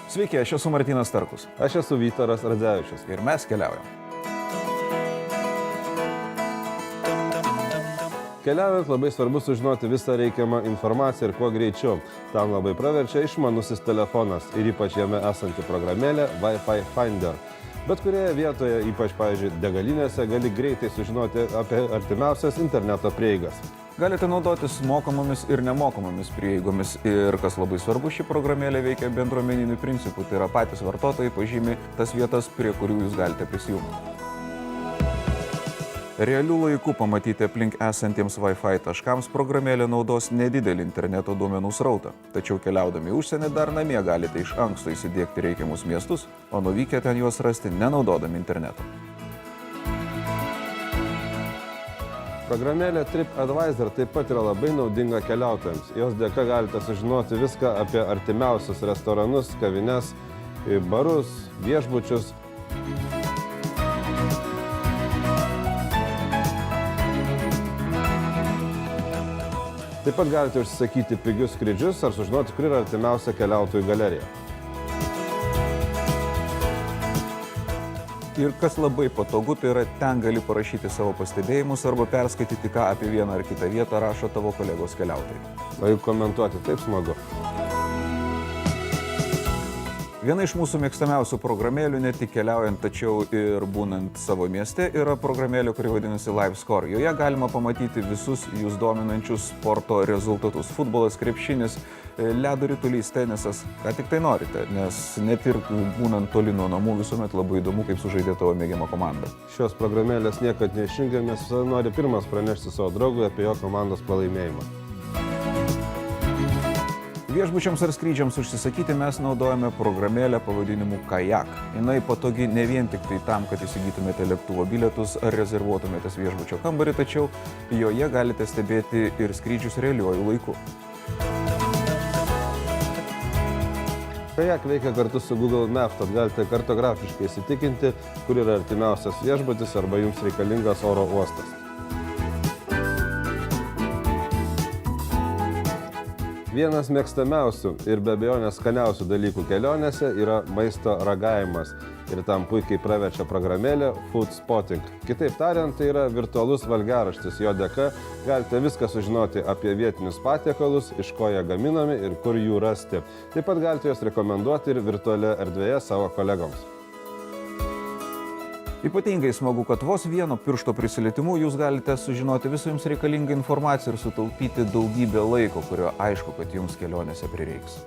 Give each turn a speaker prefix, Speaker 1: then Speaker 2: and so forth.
Speaker 1: Sveiki, aš esu Martynas Starkus.
Speaker 2: Aš esu Vytaras Radzevičius.
Speaker 1: Ir mes keliaujam.
Speaker 2: Keliaujant labai svarbu sužinoti visą reikiamą informaciją ir kuo greičiau. Tam labai praverčia išmanusis telefonas ir ypač jame esanti programėlė Wi-Fi Finder. Bet kurioje vietoje, ypač, pavyzdžiui, degalinėse, gali greitai sužinoti apie artimiausias interneto prieigas.
Speaker 1: Galite naudotis mokamomis ir nemokamomis prieigomis ir, kas labai svarbu, ši programėlė veikia bendruomeniniu principu, tai yra patys vartotojai pažymi tas vietas, prie kurių jūs galite prisijungti. Realių laikų pamatyti aplink esantiems Wi-Fi taškams programėlė naudos nedidelį interneto duomenų srautą, tačiau keliaudami į užsienį dar namie galite iš anksto įsidiegti reikiamus miestus, o nuvykę ten juos rasti nenaudodami interneto.
Speaker 2: Programėlė TripAdvisor taip pat yra labai naudinga keliautojams. Jos dėka galite sužinoti viską apie artimiausius restoranus, kavines, barus, viešbučius. Taip pat galite užsisakyti pigius skrydžius ar sužinoti, kur yra artimiausia keliautojų galerija.
Speaker 1: Ir kas labai patogu, tai yra ten gali parašyti savo pastebėjimus arba perskaityti, ką apie vieną ar kitą vietą rašo tavo kolegos keliautojai.
Speaker 2: O juk komentuoti taip smagu.
Speaker 1: Viena iš mūsų mėgstamiausių programėlių, ne tik keliaujant, tačiau ir būnant savo mieste, yra programėlė, kuri vadinasi LiveScore. Joje galima pamatyti visus jūs dominančius sporto rezultatus. Futbolas, krepšinis, ledo ritulys, tenisas, ką tik tai norite, nes net ir būnant toli nuo namų visuomet labai įdomu, kaip sužaidė tavo mėgiama komanda.
Speaker 2: Šios programėlės niekad neišjungia, nes visada nori pirmas pranešti savo draugui apie jo komandos pralaimėjimą.
Speaker 1: Viešbučiams ar skrydžiams užsisakyti mes naudojame programėlę pavadinimu Kajak. Jinai patogi ne vien tik tai tam, kad įsigytumėte lėktuvo bilietus ar rezervuotumėtės viešbučio kambarį, tačiau joje galite stebėti ir skrydžius realiuoju laiku.
Speaker 2: Kajak veikia kartu su Google Maps, tad galite kartografiškai įsitikinti, kur yra artimiausias viešbutis arba jums reikalingas oro uostas. Vienas mėgstamiausių ir be abejonės skaniausių dalykų kelionėse yra maisto ragavimas. Ir tam puikiai praverčia programėlė Food Spotting. Kitaip tariant, tai yra virtualus valgiaraštis. Jo dėka galite viską sužinoti apie vietinius patiekalus, iš ko jie gaminami ir kur jų rasti. Taip pat galite juos rekomenduoti ir virtualioje erdvėje savo kolegoms.
Speaker 1: Ypatingai smagu, kad vos vieno piršto prisilietimu jūs galite sužinoti visą jums reikalingą informaciją ir sutaupyti daugybę laiko, kurio aišku, kad jums kelionėse prireiks.